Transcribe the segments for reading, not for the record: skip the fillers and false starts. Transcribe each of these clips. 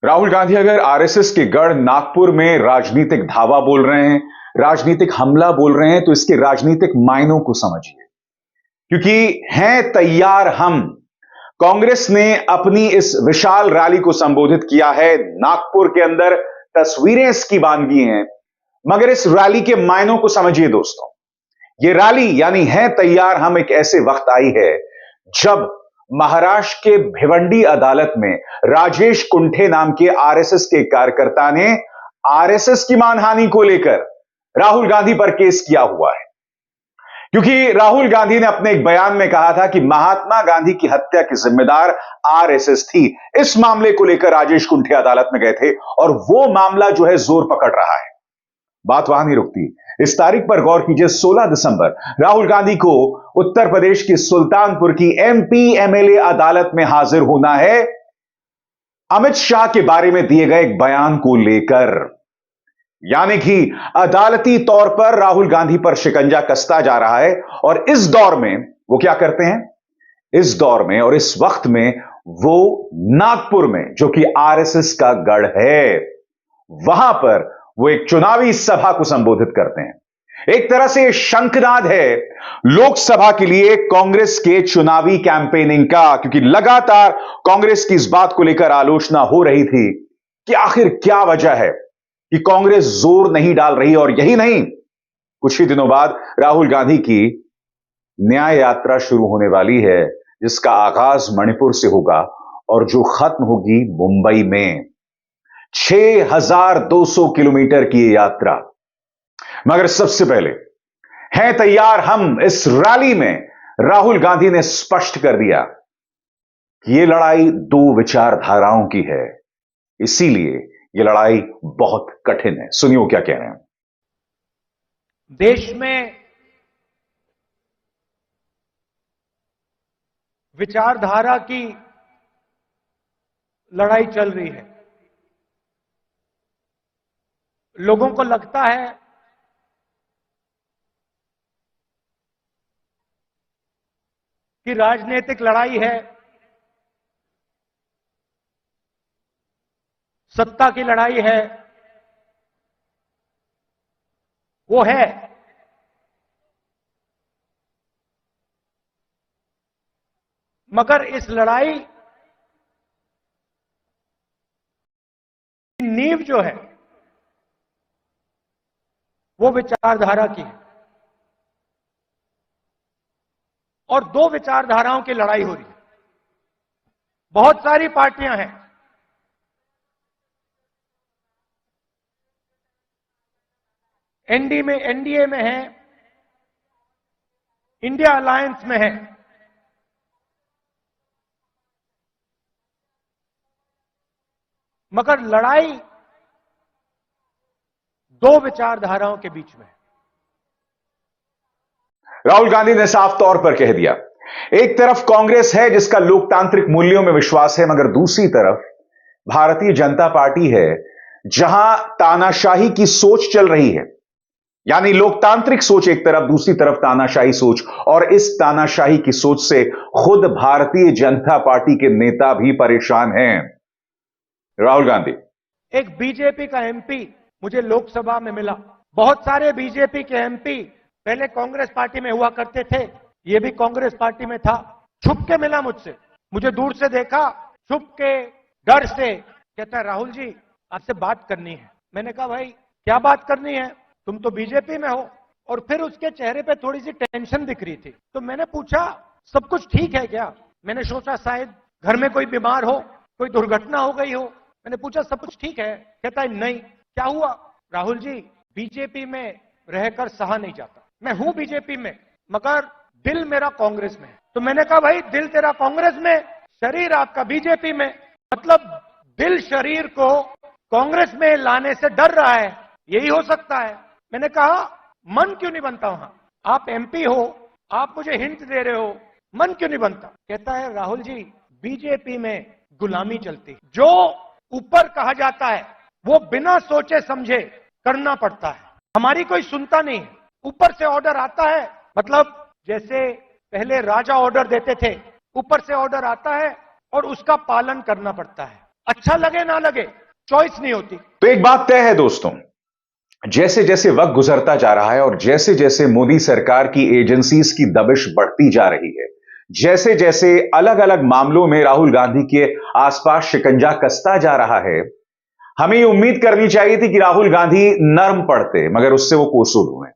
राहुल गांधी अगर आरएसएस के गढ़ नागपुर में राजनीतिक धावा बोल रहे हैं, राजनीतिक हमला बोल रहे हैं, तो इसके राजनीतिक मायनों को समझिए। क्योंकि हैं तैयार हम। कांग्रेस ने अपनी इस विशाल रैली को संबोधित किया है नागपुर के अंदर। तस्वीरें इसकी बांधी हैं, मगर इस रैली के मायनों को समझिए दोस्तों। ये रैली यानी है तैयार हम एक ऐसे वक्त आई है जब महाराष्ट्र के भिवंडी अदालत में राजेश कुंठे नाम के आरएसएस के कार्यकर्ता ने आरएसएस की मानहानि को लेकर राहुल गांधी पर केस किया हुआ है। क्योंकि राहुल गांधी ने अपने एक बयान में कहा था कि महात्मा गांधी की हत्या की जिम्मेदार आरएसएस थी। इस मामले को लेकर राजेश कुंठे अदालत में गए थे और वो मामला जो है जोर पकड़ रहा है। बात वहां नहीं रुकती। इस तारीख पर गौर कीजिए, 16 दिसंबर राहुल गांधी को उत्तर प्रदेश की सुल्तानपुर की एमपी एमएलए अदालत में हाजिर होना है अमित शाह के बारे में दिए गए एक बयान को लेकर। यानी कि अदालती तौर पर राहुल गांधी पर शिकंजा कसता जा रहा है। और इस दौर में वो क्या करते हैं? इस दौर में और इस वक्त में वो नागपुर में, जो कि आरएसएस का गढ़ है, वहां पर वो एक चुनावी सभा को संबोधित करते हैं। एक तरह से शंखनाद है लोकसभा के लिए कांग्रेस के चुनावी कैंपेनिंग का, क्योंकि लगातार कांग्रेस की इस बात को लेकर आलोचना हो रही थी कि आखिर क्या वजह है कि कांग्रेस जोर नहीं डाल रही। और यही नहीं, कुछ ही दिनों बाद राहुल गांधी की न्याय यात्रा शुरू होने वाली है, जिसका आगाज मणिपुर से होगा और जो खत्म होगी मुंबई में। 6200 किलोमीटर की ये यात्रा। मगर सबसे पहले है तैयार हम इस रैली में राहुल गांधी ने स्पष्ट कर दिया कि ये लड़ाई दो विचारधाराओं की है, इसीलिए ये लड़ाई बहुत कठिन है। सुनिए वो क्या कह रहे हैं। देश में विचारधारा की लड़ाई चल रही है। लोगों को लगता है कि राजनीतिक लड़ाई है, सत्ता की लड़ाई है। वो है, मगर इस लड़ाई की नींव जो है वो विचारधारा की है। और दो विचारधाराओं की लड़ाई हो रही है। बहुत सारी पार्टियां हैं, एनडीए में है, इंडिया अलायंस में है। मगर लड़ाई दो विचारधाराओं के बीच में है। राहुल गांधी ने साफ तौर पर कह दिया, एक तरफ कांग्रेस है जिसका लोकतांत्रिक मूल्यों में विश्वास है, मगर दूसरी तरफ भारतीय जनता पार्टी है जहां तानाशाही की सोच चल रही है। यानी लोकतांत्रिक सोच एक तरफ, दूसरी तरफ तानाशाही सोच। और इस तानाशाही की सोच से खुद भारतीय जनता पार्टी के नेता भी परेशान हैं। राहुल गांधी, एक बीजेपी का एमपी मुझे लोकसभा में मिला। बहुत सारे बीजेपी के एमपी पहले कांग्रेस पार्टी में हुआ करते थे, ये भी कांग्रेस पार्टी में था। छुप के मिला मुझसे, मुझे दूर से देखा, छुप के, डर से। कहता है राहुल जी आपसे बात करनी है। मैंने कहा भाई क्या बात करनी है, तुम तो बीजेपी में हो। और फिर उसके चेहरे पे थोड़ी सी टेंशन दिख रही थी। तो मैंने पूछा सब कुछ ठीक है क्या? मैंने सोचा शायद घर में कोई बीमार हो, कोई दुर्घटना हो गई हो। मैंने पूछा सब कुछ ठीक है? कहता है नहीं। क्या हुआ? राहुल जी बीजेपी में रहकर सहा नहीं जाता। मैं हूं बीजेपी में, मगर दिल मेरा कांग्रेस में है। तो मैंने कहा भाई दिल तेरा कांग्रेस में, शरीर आपका बीजेपी में, मतलब दिल शरीर को कांग्रेस में लाने से डर रहा है, यही हो सकता है। मैंने कहा मन क्यों नहीं बनता वहां? आप एमपी हो, आप मुझे हिंट दे रहे हो, मन क्यों नहीं बनता? कहता है राहुल जी बीजेपी में गुलामी चलती है, जो ऊपर कहा जाता है वो बिना सोचे समझे करना पड़ता है। हमारी कोई सुनता नहीं है, ऊपर से ऑर्डर आता है। मतलब जैसे पहले राजा ऑर्डर देते थे, ऊपर से ऑर्डर आता है और उसका पालन करना पड़ता है। अच्छा लगे ना लगे, चॉइस नहीं होती। तो एक बात तय है दोस्तों, जैसे जैसे वक्त गुजरता जा रहा है और जैसे जैसे मोदी सरकार की एजेंसीज की दबिश बढ़ती जा रही है, जैसे जैसे अलग अलग मामलों में राहुल गांधी के आसपास शिकंजा कसता जा रहा है, हमें यह उम्मीद करनी चाहिए थी कि राहुल गांधी नर्म पड़ते, मगर उससे वो कोसों दूर हैं।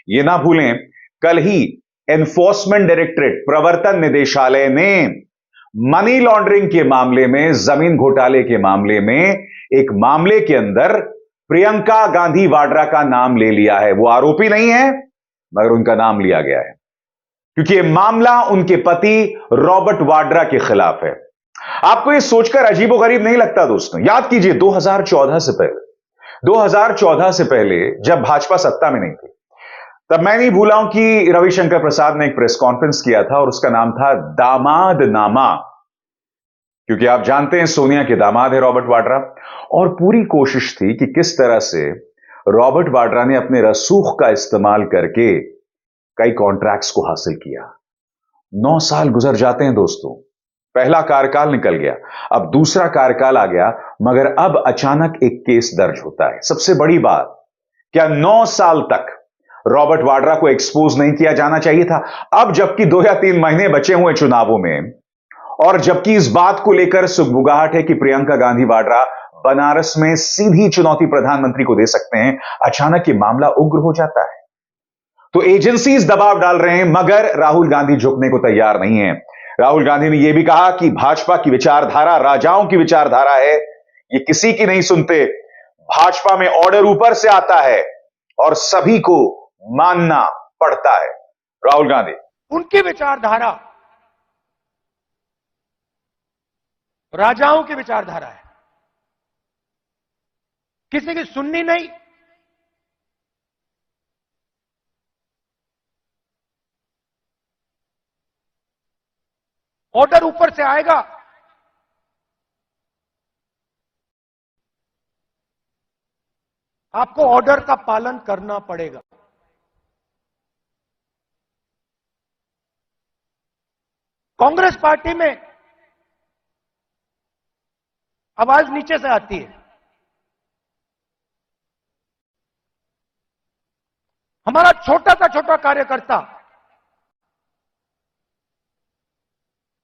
ये ना भूलें, कल ही एनफोर्समेंट डायरेक्टरेट प्रवर्तन निदेशालय ने मनी लॉन्ड्रिंग के मामले में, जमीन घोटाले के मामले में, एक मामले के अंदर प्रियंका गांधी वाड्रा का नाम ले लिया है। वो आरोपी नहीं है, मगर उनका नाम लिया गया है क्योंकि यह मामला उनके पति रॉबर्ट वाड्रा के खिलाफ है। आपको यह सोचकर अजीबोगरीब नहीं लगता दोस्तों? याद कीजिए 2014 से पहले जब भाजपा सत्ता में नहीं थी, तब मैं नहीं भूला हूं कि रविशंकर प्रसाद ने एक प्रेस कॉन्फ्रेंस किया था और उसका नाम था दामाद नामा, क्योंकि आप जानते हैं सोनिया के दामाद है रॉबर्ट वाड्रा। और पूरी कोशिश थी कि किस तरह से रॉबर्ट वाड्रा ने अपने रसूख का इस्तेमाल करके कई कॉन्ट्रैक्ट्स को हासिल किया। 9 साल गुजर जाते हैं दोस्तों, पहला कार्यकाल निकल गया, अब दूसरा कार्यकाल आ गया, मगर अब अचानक एक केस दर्ज होता है। सबसे बड़ी बात, क्या 9 साल तक रॉबर्ट वाड्रा को एक्सपोज नहीं किया जाना चाहिए था? अब जबकि 2 या 3 महीने बचे हुए चुनावों में, और जबकि इस बात को लेकर सुगबुगाहट है कि प्रियंका गांधी वाड्रा बनारस में सीधी चुनौती प्रधानमंत्री को दे सकते हैं, अचानक ये मामला उग्र हो जाता है। तो एजेंसीज दबाव डाल रहे हैं, मगर राहुल गांधी झुकने को तैयार नहीं है। राहुल गांधी ने यह भी कहा कि भाजपा की विचारधारा राजाओं की विचारधारा है, ये किसी की नहीं सुनते। भाजपा में ऑर्डर ऊपर से आता है और सभी को मानना पड़ता है। राहुल गांधी, उनकी विचारधारा राजाओं की विचारधारा है, किसी की सुननी नहीं। ऑर्डर ऊपर से आएगा, आपको ऑर्डर का पालन करना पड़ेगा। कांग्रेस पार्टी में आवाज नीचे से आती है। हमारा छोटा सा छोटा कार्यकर्ता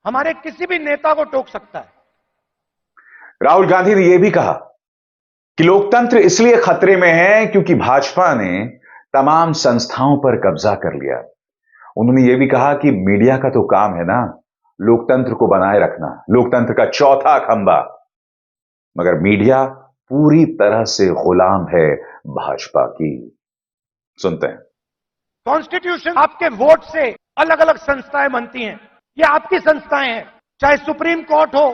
हमारे किसी भी नेता को टोक सकता है। राहुल गांधी ने यह भी कहा कि लोकतंत्र इसलिए खतरे में है क्योंकि भाजपा ने तमाम संस्थाओं पर कब्जा कर लिया। उन्होंने यह भी कहा कि मीडिया का तो काम है ना लोकतंत्र को बनाए रखना, लोकतंत्र का चौथा खंबा, मगर मीडिया पूरी तरह से गुलाम है भाजपा की। सुनते हैं। कॉन्स्टिट्यूशन आपके वोट से अलग अलग संस्थाएं बनती हैं, ये आपकी संस्थाएं हैं, चाहे सुप्रीम कोर्ट हो,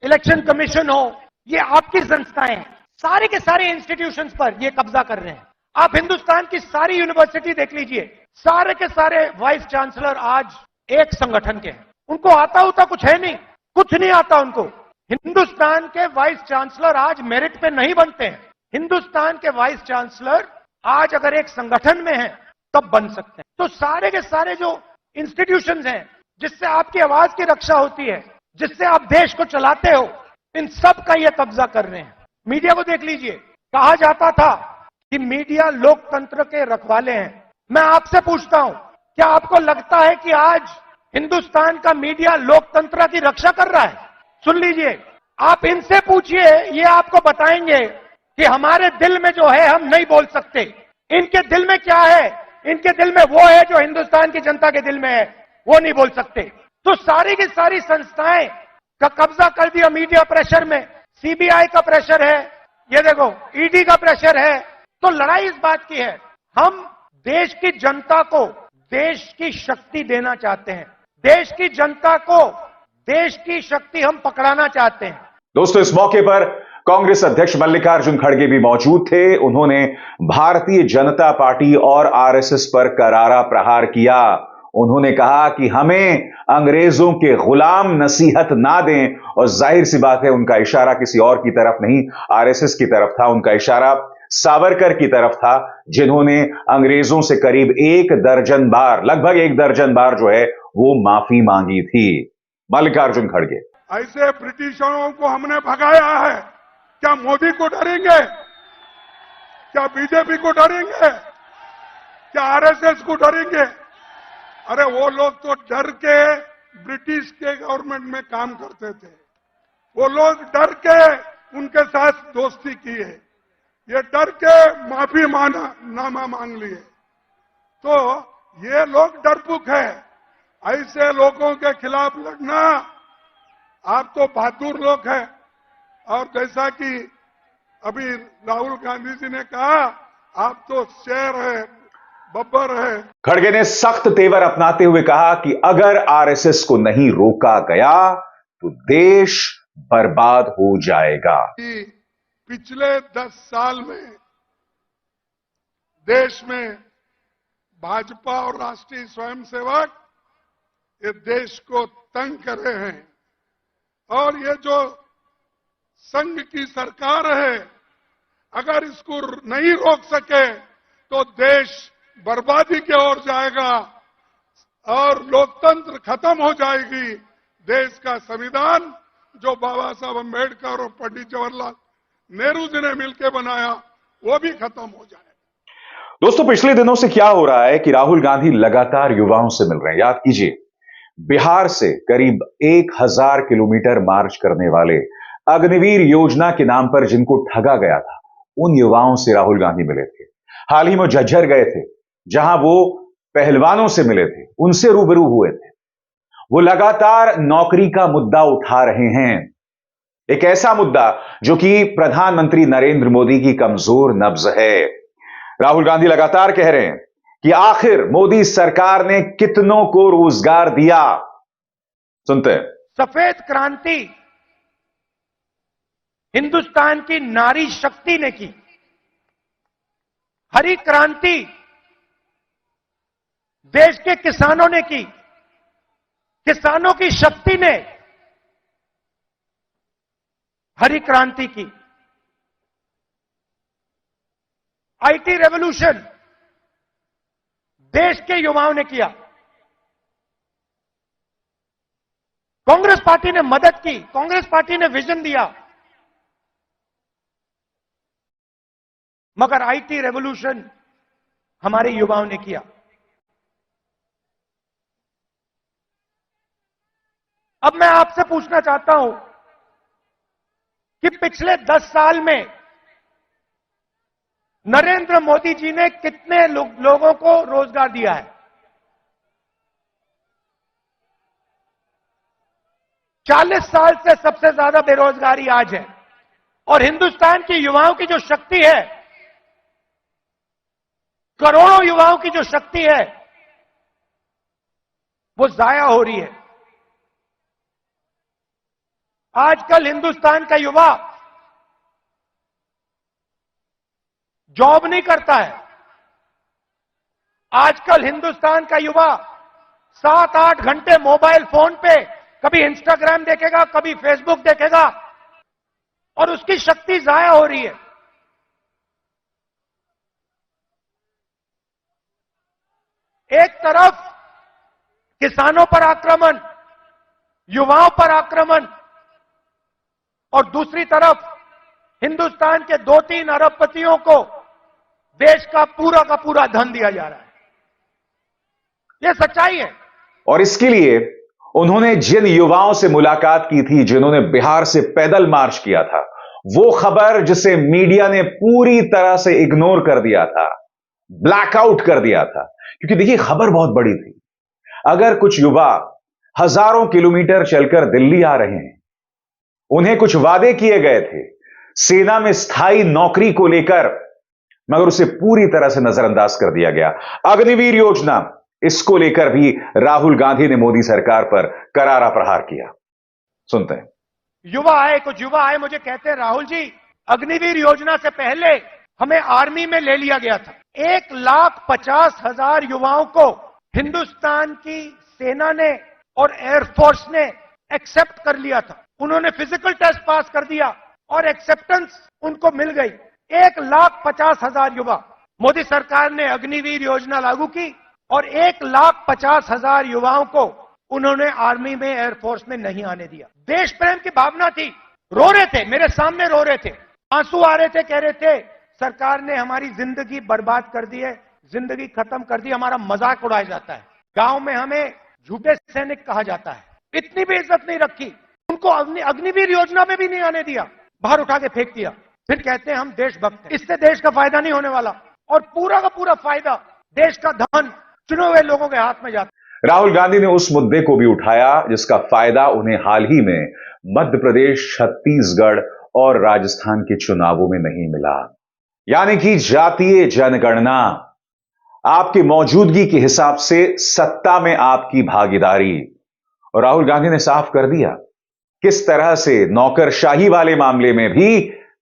इलेक्शन कमीशन हो, ये आपकी संस्थाएं हैं। सारे के सारे इंस्टीट्यूशंस पर ये कब्जा कर रहे हैं। आप हिंदुस्तान की सारी यूनिवर्सिटी देख लीजिए, सारे के सारे वाइस चांसलर आज एक संगठन के हैं। उनको आता होता कुछ है नहीं, कुछ नहीं आता उनको। हिंदुस्तान के वाइस चांसलर आज मेरिट पे नहीं बनते हैं। हिंदुस्तान के वाइस चांसलर आज अगर एक संगठन में है तब बन सकते हैं। तो सारे के सारे जो इंस्टीट्यूशंस हैं जिससे आपकी आवाज की रक्षा होती है, जिससे आप देश को चलाते हो, इन सब का ये कब्जा कर रहे हैं। मीडिया को देख लीजिए, कहा जाता था कि मीडिया लोकतंत्र के रखवाले हैं। मैं आपसे पूछता हूं, क्या आपको लगता है कि आज हिंदुस्तान का मीडिया लोकतंत्र की रक्षा कर रहा है? सुन लीजिए, आप इनसे पूछिए, ये आपको बताएंगे कि हमारे दिल में जो है हम नहीं बोल सकते। इनके दिल में क्या है? इनके दिल में वो है जो हिंदुस्तान की जनता के दिल में है, वो नहीं बोल सकते। तो सारी की सारी संस्थाएं का कब्जा कर दिया मीडिया प्रेशर में। सीबीआई का प्रेशर है, ये देखो ईडी का प्रेशर है। तो लड़ाई इस बात की है, हम देश की जनता को देश की शक्ति देना चाहते हैं। देश की जनता को देश की शक्ति हम पकड़ाना चाहते हैं। दोस्तों, इस मौके पर कांग्रेस अध्यक्ष मल्लिकार्जुन खड़गे भी मौजूद थे। उन्होंने भारतीय जनता पार्टी और आरएसएस पर करारा प्रहार किया। उन्होंने कहा कि हमें अंग्रेजों के गुलाम नसीहत ना दें, और जाहिर सी बात है उनका इशारा किसी और की तरफ नहीं, आरएसएस की तरफ था। उनका इशारा सावरकर की तरफ था, जिन्होंने अंग्रेजों से करीब 1 दर्जन बार, लगभग 1 दर्जन बार जो है वो माफी मांगी थी। मल्लिकार्जुन खड़गे, ऐसे ब्रिटिशरों को हमने भगाया है। क्या मोदी को डरेंगे? क्या बीजेपी को डरेंगे? क्या आरएसएस को डरेंगे? अरे वो लोग तो डर के ब्रिटिश के गवर्नमेंट में काम करते थे। वो लोग डर के उनके साथ दोस्ती की है। ये डर के माफी नामा मांग लिए। तो ये लोग डरपुक है। ऐसे लोगों के खिलाफ लड़ना, आप तो बहादुर लोग हैं। और जैसा कि अभी राहुल गांधी जी ने कहा, आप तो शेर है, बब्बर है। खड़गे ने सख्त तेवर अपनाते हुए कहा कि अगर आरएसएस को नहीं रोका गया तो देश बर्बाद हो जाएगा। पिछले 10 साल में देश में भाजपा और राष्ट्रीय स्वयंसेवक ये देश को तंग कर रहे हैं। और ये जो संघ की सरकार है, अगर इसको नहीं रोक सके तो देश बर्बादी की ओर जाएगा और लोकतंत्र खत्म हो जाएगी। देश का संविधान जो बाबा साहब अम्बेडकर और पंडित जवाहरलाल नेहरू जी ने मिलकर बनाया, वो भी खत्म हो जाएगा। दोस्तों, पिछले दिनों से क्या हो रहा है कि राहुल गांधी लगातार युवाओं से मिल रहे हैं। याद कीजिए, बिहार से करीब 1000 किलोमीटर मार्च करने वाले अग्निवीर योजना के नाम पर जिनको ठगा गया था, उन युवाओं से राहुल गांधी मिले थे। हाल ही में झज्जर गए थे, जहां वो पहलवानों से मिले थे, उनसे रूबरू हुए थे। वो लगातार नौकरी का मुद्दा उठा रहे हैं, एक ऐसा मुद्दा जो कि प्रधानमंत्री नरेंद्र मोदी की कमजोर नब्ज है। राहुल गांधी लगातार कह रहे हैं कि आखिर मोदी सरकार ने कितनों को रोजगार दिया। सुनते हैं। सफेद क्रांति हिंदुस्तान की नारी शक्ति ने की। हरी क्रांति देश के किसानों ने की। किसानों की शक्ति ने हरी क्रांति की। आईटी रेवोल्यूशन देश के युवाओं ने किया। कांग्रेस पार्टी ने मदद की, कांग्रेस पार्टी ने विजन दिया, मगर आईटी रेवोल्यूशन हमारे युवाओं ने किया। अब मैं आपसे पूछना चाहता हूं कि पिछले 10 साल में नरेंद्र मोदी जी ने कितने लोगों को रोजगार दिया है? 40 साल से सबसे ज्यादा बेरोजगारी आज है। और हिंदुस्तान के युवाओं की जो शक्ति है, करोड़ों युवाओं की जो शक्ति है, वो जाया हो रही है। आजकल हिंदुस्तान का युवा जॉब नहीं करता है। आजकल हिंदुस्तान का युवा 7-8 घंटे मोबाइल फोन पे कभी इंस्टाग्राम देखेगा, कभी फेसबुक देखेगा, और उसकी शक्ति जाया हो रही है। एक तरफ किसानों पर आक्रमण, युवाओं पर आक्रमण, और दूसरी तरफ हिंदुस्तान के 2-3 अरबपतियों को देश का पूरा धन दिया जा रहा है। यह सच्चाई है। और इसके लिए उन्होंने जिन युवाओं से मुलाकात की थी, जिन्होंने बिहार से पैदल मार्च किया था, वो खबर जिसे मीडिया ने पूरी तरह से इग्नोर कर दिया था, ब्लैकआउट कर दिया था, क्योंकि देखिए खबर बहुत बड़ी थी। अगर कुछ युवा हजारों किलोमीटर चलकर दिल्ली आ रहे हैं, उन्हें कुछ वादे किए गए थे सेना में स्थायी नौकरी को लेकर, मगर उसे पूरी तरह से नजरअंदाज कर दिया गया। अग्निवीर योजना, इसको लेकर भी राहुल गांधी ने मोदी सरकार पर करारा प्रहार किया। सुनते हैं। कुछ युवा आए, मुझे कहते हैं, राहुल जी, अग्निवीर योजना से पहले हमें आर्मी में ले लिया गया था। 1,50,000 युवाओं को हिंदुस्तान की सेना ने और एयरफोर्स ने एक्सेप्ट कर लिया था। उन्होंने फिजिकल टेस्ट पास कर दिया और एक्सेप्टेंस उनको मिल गई। 1,50,000 युवा। मोदी सरकार ने अग्निवीर योजना लागू की और 1,50,000 युवाओं को उन्होंने आर्मी में, एयरफोर्स में नहीं आने दिया। देश प्रेम की भावना थी, रो रहे थे, मेरे सामने रो रहे थे, आंसू आ रहे थे, कह रहे थे सरकार ने हमारी जिंदगी बर्बाद कर दी है, जिंदगी खत्म कर दी, हमारा मजाक उड़ाया जाता है, गांव में हमें झूठे सैनिक कहा जाता है। इतनी भी इज्जत नहीं रखी, उनको अग्निवीर योजना में भी नहीं आने दिया, बाहर उठा के फेंक दिया। फिर कहते हैं हम देशभक्त हैं। इससे देश का फायदा नहीं होने वाला, और पूरा का पूरा फायदा, देश का धन चुने हुए लोगों के हाथ में जाता है। राहुल गांधी ने उस मुद्दे को भी उठाया जिसका फायदा उन्हें हाल ही में मध्य प्रदेश, छत्तीसगढ़ और राजस्थान के चुनावों में नहीं मिला, यानी कि जातीय जनगणना। आपकी मौजूदगी के हिसाब से सत्ता में आपकी भागीदारी। और राहुल गांधी ने साफ कर दिया किस तरह से नौकरशाही वाले मामले में भी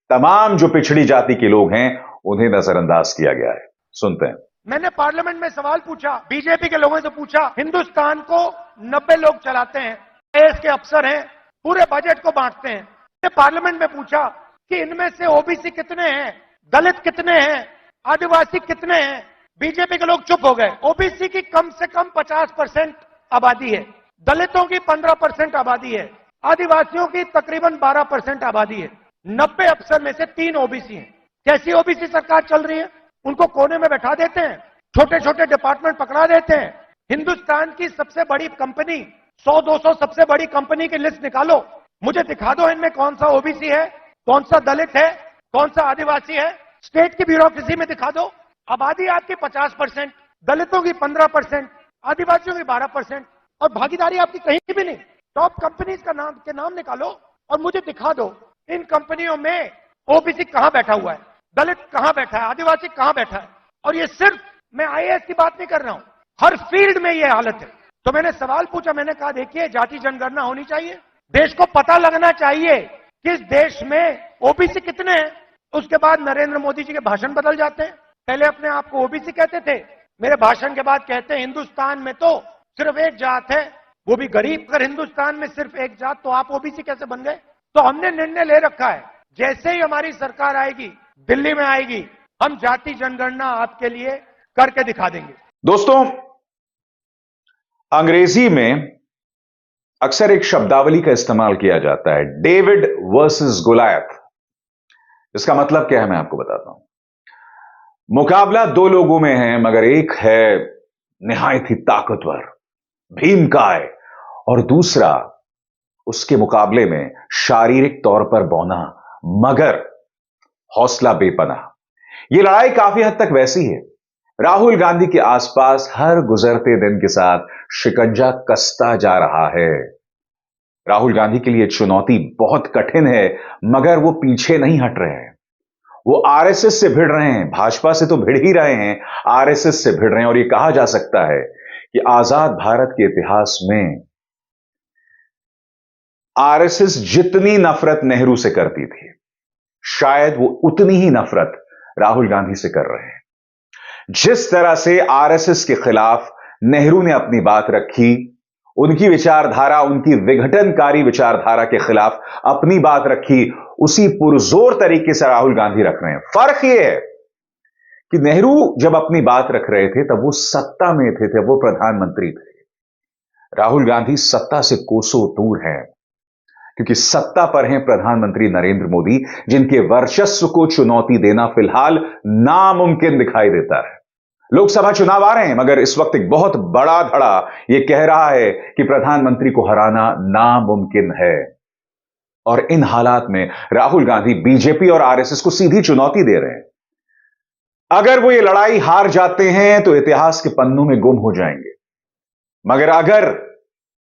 तमाम जो पिछड़ी जाति के लोग हैं उन्हें नजरअंदाज किया गया है। सुनते हैं। मैंने पार्लियामेंट में सवाल पूछा, बीजेपी के लोगों से पूछा, हिंदुस्तान को 90 लोग चलाते हैं, आईएएस के अफसर हैं, पूरे बजट को बांटते हैं। मैंने पार्लियामेंट में पूछा कि इनमें से ओबीसी कितने हैं, दलित कितने हैं, आदिवासी कितने हैं। बीजेपी के लोग चुप हो गए। ओबीसी की कम से कम 50% आबादी है, दलितों की 15% आबादी है, आदिवासियों की तकरीबन 12% आबादी है। 90 अफसर में से 3 ओबीसी हैं। कैसी ओबीसी सरकार चल रही है? उनको कोने में बैठा देते हैं, छोटे छोटे डिपार्टमेंट पकड़ा देते हैं। हिंदुस्तान की सबसे बड़ी कंपनी, 100-200 सबसे बड़ी कंपनी की लिस्ट निकालो, मुझे दिखा दो इनमें कौन सा ओबीसी है, कौन सा दलित है, कौन सा आदिवासी है। स्टेट की ब्यूरोक्रेसी में दिखा दो। आबादी आपकी 50%, दलितों की 15%, आदिवासियों की 12%, और भागीदारी आपकी कहीं भी नहीं। टॉप कंपनीज का नाम निकालो और मुझे दिखा दो इन कंपनियों में ओबीसी कहां बैठा हुआ है, दलित कहां बैठा है, आदिवासी कहां बैठा है। और ये सिर्फ मैं आईएएस की बात नहीं कर रहा हूं, हर फील्ड में ये हालत है। तो मैंने सवाल पूछा, मैंने कहा देखिए जाति जनगणना होनी चाहिए, देश को पता लगना चाहिए कि इस देश में ओबीसी कितने हैं। उसके बाद नरेंद्र मोदी जी के भाषण बदल जाते हैं। पहले अपने आप को ओबीसी कहते थे, मेरे भाषण के बाद कहते हैं हिंदुस्तान में तो सिर्फ एक जात है, वो भी गरीब। अगर हिंदुस्तान में सिर्फ एक जात, तो आप ओबीसी कैसे बन गए? तो हमने निर्णय ले रखा है, जैसे ही हमारी सरकार आएगी, दिल्ली में आएगी, हम जाति जनगणना आपके लिए करके दिखा देंगे। दोस्तों, अंग्रेजी में अक्सर एक शब्दावली का इस्तेमाल किया जाता है, डेविड वर्सेस गोलायत। इसका मतलब क्या है मैं आपको बताता हूं। मुकाबला 2 लोगों में है, मगर एक है निहायत ही ताकतवर, भीमकाय, और दूसरा उसके मुकाबले में शारीरिक तौर पर बौना मगर हौसला बेपना। यह लड़ाई काफी हद तक वैसी है। राहुल गांधी के आसपास हर गुजरते दिन के साथ शिकंजा कसता जा रहा है। राहुल गांधी के लिए चुनौती बहुत कठिन है, मगर वो पीछे नहीं हट रहे हैं। वो आरएसएस से भिड़ रहे हैं, भाजपा से तो भिड़ ही रहे हैं, आरएसएस से भिड़ रहे हैं। और ये कहा जा सकता है कि आजाद भारत के इतिहास में आरएसएस जितनी नफरत नेहरू से करती थी, शायद वो उतनी ही नफरत राहुल गांधी से कर रहे हैं। जिस तरह से आरएसएस के खिलाफ नेहरू ने अपनी बात रखी, उनकी विचारधारा, उनकी विघटनकारी विचारधारा के खिलाफ अपनी बात रखी, उसी पुरजोर तरीके से राहुल गांधी रख रहे हैं। फर्क यह है कि नेहरू जब अपनी बात रख रहे थे तब वो सत्ता में थे, वो प्रधानमंत्री थे। राहुल गांधी सत्ता से कोसों दूर हैं, क्योंकि सत्ता पर हैं प्रधानमंत्री नरेंद्र मोदी, जिनके वर्चस्व को चुनौती देना फिलहाल नामुमकिन दिखाई देता है। लोकसभा चुनाव आ रहे हैं, मगर इस वक्त एक बहुत बड़ा धड़ा यह कह रहा है कि प्रधानमंत्री को हराना नामुमकिन है। और इन हालात में राहुल गांधी बीजेपी और आरएसएस को सीधी चुनौती दे रहे हैं। अगर वो ये लड़ाई हार जाते हैं तो इतिहास के पन्नों में गुम हो जाएंगे, मगर अगर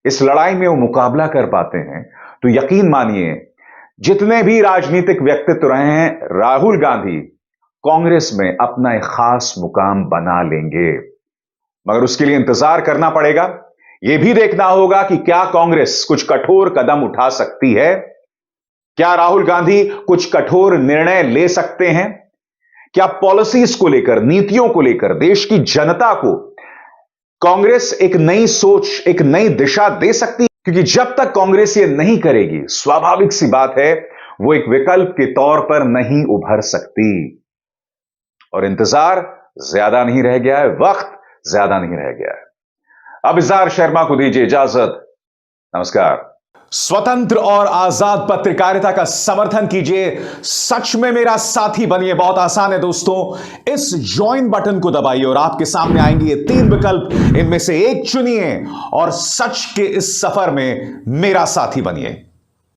इस लड़ाई में वो मुकाबला कर पाते हैं तो यकीन मानिए, जितने भी राजनीतिक व्यक्तित्व रहे हैं, राहुल गांधी कांग्रेस में अपना एक खास मुकाम बना लेंगे। मगर उसके लिए इंतजार करना पड़ेगा। यह भी देखना होगा कि क्या कांग्रेस कुछ कठोर कदम उठा सकती है, क्या राहुल गांधी कुछ कठोर निर्णय ले सकते हैं, क्या पॉलिसीज को लेकर, नीतियों को लेकर देश की जनता को कांग्रेस एक नई सोच, एक नई दिशा दे सकती है। क्योंकि जब तक कांग्रेस ये नहीं करेगी, स्वाभाविक सी बात है, वो एक विकल्प के तौर पर नहीं उभर सकती। और इंतजार ज्यादा नहीं रह गया है, वक्त ज्यादा नहीं रह गया है। अभिजार शर्मा को दीजिए इजाजत। नमस्कार। स्वतंत्र और आजाद पत्रकारिता का समर्थन कीजिए, सच में मेरा साथी बनिए। बहुत आसान है दोस्तों, इस ज्वाइन बटन को दबाइए और आपके सामने आएंगे ये 3 विकल्प, इनमें से एक चुनिए और सच के इस सफर में मेरा साथी बनिए।